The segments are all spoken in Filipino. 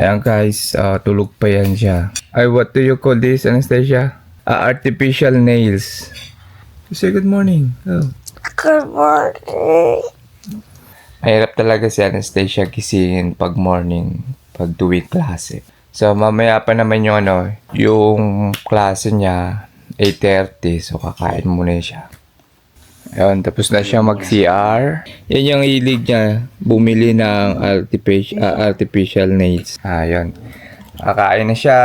Ayan guys, tulog pa yan siya. Ay, what do you call this, Anastasia? Artificial nails. Say good morning. Oh. Good morning. Mahirap talaga si Anastasia gisingin pag morning, pag tuwing klase. So, mamaya pa naman yung yung klase niya, 8:30. So, kakain muna siya. Ayun, tapos na siya mag-CR. Yan yung hilig niya, bumili ng artificial nails. Ayun. Kakain na siya.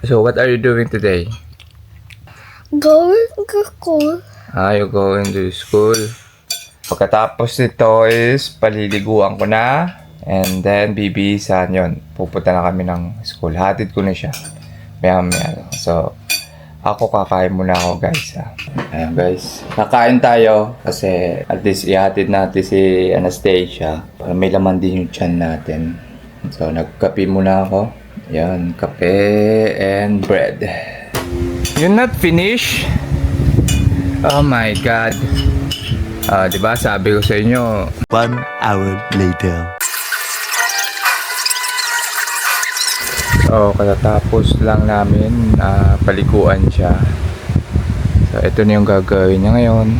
So, what are you doing today? Going to school. You going to school? Pagkatapos nito is paliliguan ko na. And then, bibihisan yun. Pupunta na kami ng school. Hatid ko na siya. Maya. So, ako kakain muna ako guys. Ayan guys. Kakain tayo. Kasi at least ihatid natin si Anastasia. Para may laman din yung tiyan natin. So, nagkape muna ako. Ayan, kape and bread. You're not finished? Oh my God. Diba sabi ko sa inyo. 1 hour later. So, katatapos lang namin paliguan siya. So, ito na yung gagawin niya ngayon.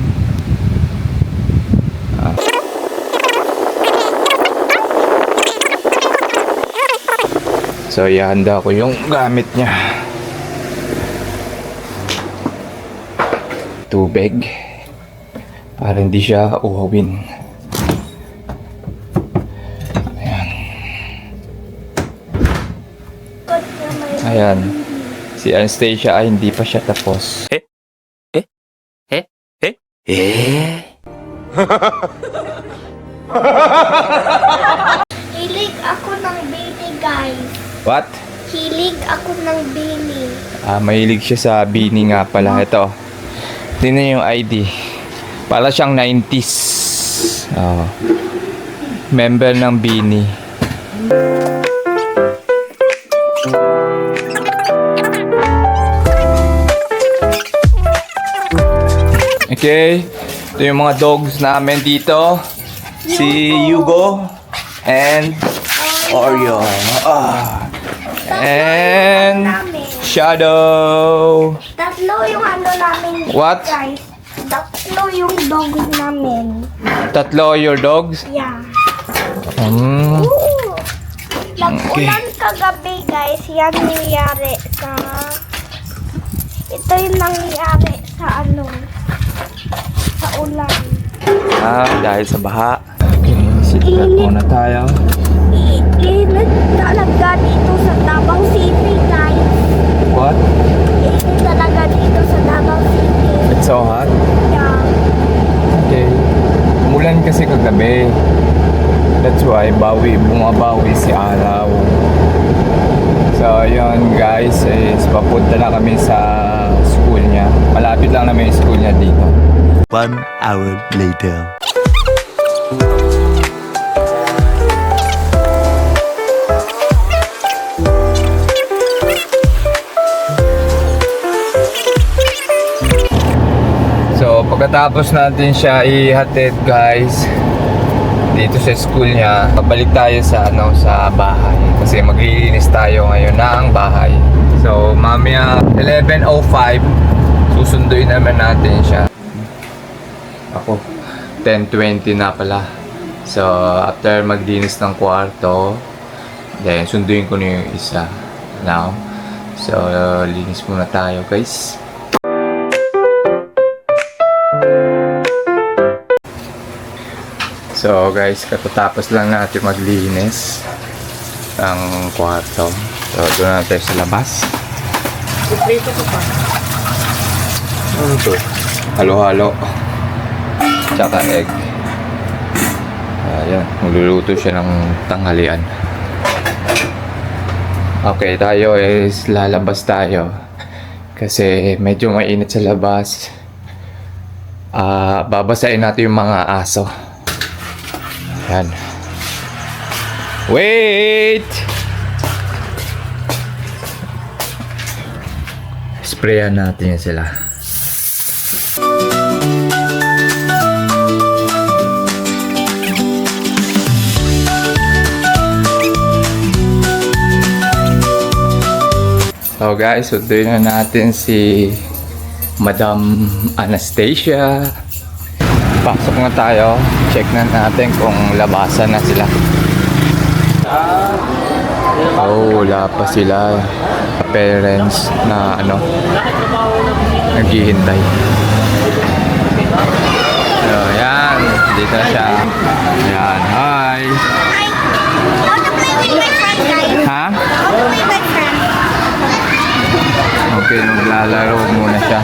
So, ihanda ko yung gamit niya. Tubig. Para hindi siya uhawin. Ayan. Si Anastasia ay hindi pa siya tapos. Hilig ako ng bini, guys. What? Hilig ako ng bini. Mahilig siya sa Bini nga pala. Ito. Tingnan yung ID. Para siyang 90s. Member ng Bini. Okay, ito yung mga dogs namin dito. Si Hugo and Oreo. And Shadow. Tatlo yung namin. What? Guys. Tatlo yung dogs namin. Tatlo your dogs? Yeah. Mm. Ooh. Nag-ulan kagabi, guys. Yan nangyari sa... Ito yung nangyari sa sa ulan. Dahil sa baha. Okay, seatbelt muna tayo. Init talaga dito sa Davao City, guys. What? Init talaga dito sa Davao City. It's so hot? Yeah. Okay. Umulan kasi kagabi. That's why bumabawi si araw. So, yun guys, is papunta na kami sa school niya. Malapit lang naman yung school niya dito. 1 hour later. So, pagkatapos natin siya ihatid guys dito sa school niya, pabalik tayo sa sa bahay kasi maglilinis tayo ngayon ng bahay. So, mamaya 11:05 susunduin naman natin siya. Ako 10:20 na pala. So, after maglinis ng kwarto, then sunduin ko na yung isa now. So, linis muna tayo guys. So guys, katatapos lang natin maglinis ng kwarto. So doon natin sa labas. Prito ko pa. Ano ito? Halo-halo. Tsaka egg. Ayan, magluluto siya ng tanghalian. Okay, tayo is lalabas tayo. Kasi medyo mainit sa labas. Babasahin natin yung mga aso. Yan. Wait! Sprayan natin yan sila. So guys, sunduin na natin si Madam Anastasia. Pasok na tayo. Check na natin kung labasan na sila. Oh, wala pa sila. Parents na naghihintay. So, yan. Dito na siya. Yan. Hi. Hi! How to play with my friend, guys? Ha? How to play with my friend? Okay, maglalaro muna siya.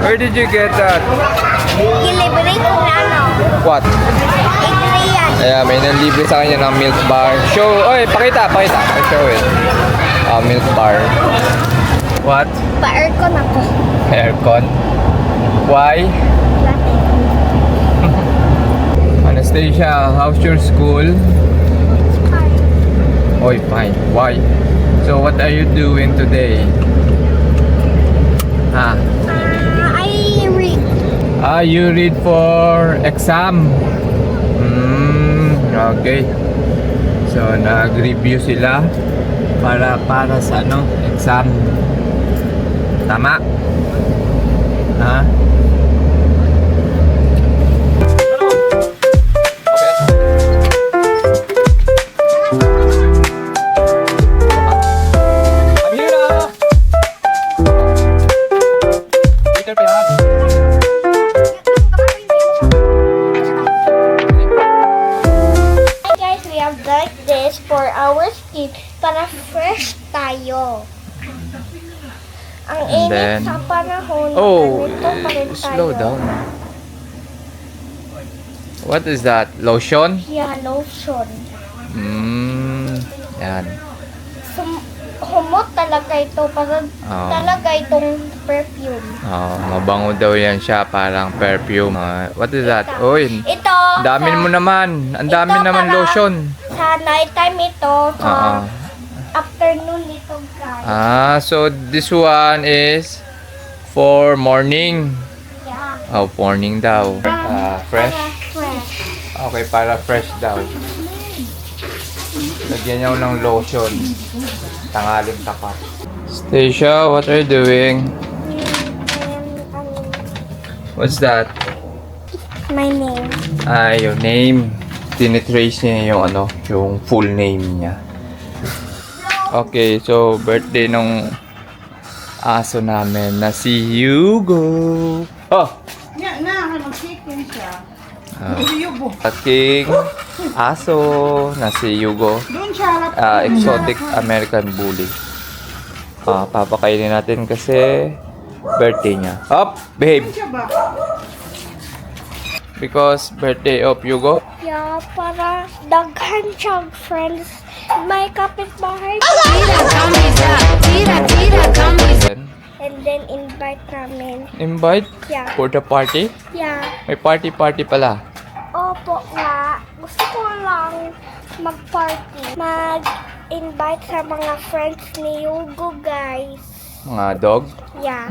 Where did you get that? Delivery ko na What? Adrian. Ayan, may nanlibre sa kanya ng milk bar. Show, oy, pakita. Show it. Milk bar. What? Pa-aircon ako. Aircon. Why? Dati. Anastasia, how's your school? Oy, fine. Why? So, what are you doing today? Ah, I read. you read for exam. Okay. So, nag-review sila para sa exam. Tama? Ha? Hi guys, we have like this for our skin para fresh tayo. Ang And init then- sa panahon, Oh, ganito pa rin tayo. slow down. What is that? Lotion? Yeah, lotion. Yan. Humot talaga ito, parang Oo. talaga itong perfume. Oh, mabango daw yan siya, parang perfume. What is that? Oy, Ito, ang dami mo naman. Ang dami Ito naman para- lotion. sa nighttime ito, sa Oo. afternoon ito guys. So this one is for morning. Yeah. Oh, morning daw. Fresh? Para fresh. Okay, para fresh daw. Lagyan niyo ng lotion. Tangaling tapat. Stacia, what are you doing? What's that? My name. Your name. Tinitrace niya yung full name niya. Okay, so birthday nung aso namin na si Hugo. Oh! Yan na, mag-chicken siya. Yugo. Aking aso na si Hugo. Doon siya harap. Exotic American Bully. Papakainin natin kasi birthday niya. Up! Behave! Siya ba? Because birthday of Hugo. Yeah, para daghan siyang friends. May kapitbahay. And then invite namin. Invite Yeah. for the party. Yeah. May party pala. Opo nga. Gusto ko lang mag-party. Mag-invite sa mga friends ni Hugo, guys. Mga dog. Yeah.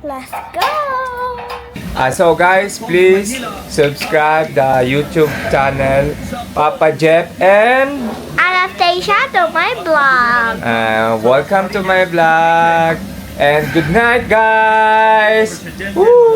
Let's go! So guys, please subscribe the YouTube channel Papa Jeff and Anastasia to my vlog. welcome to my vlog and good night guys. Woo!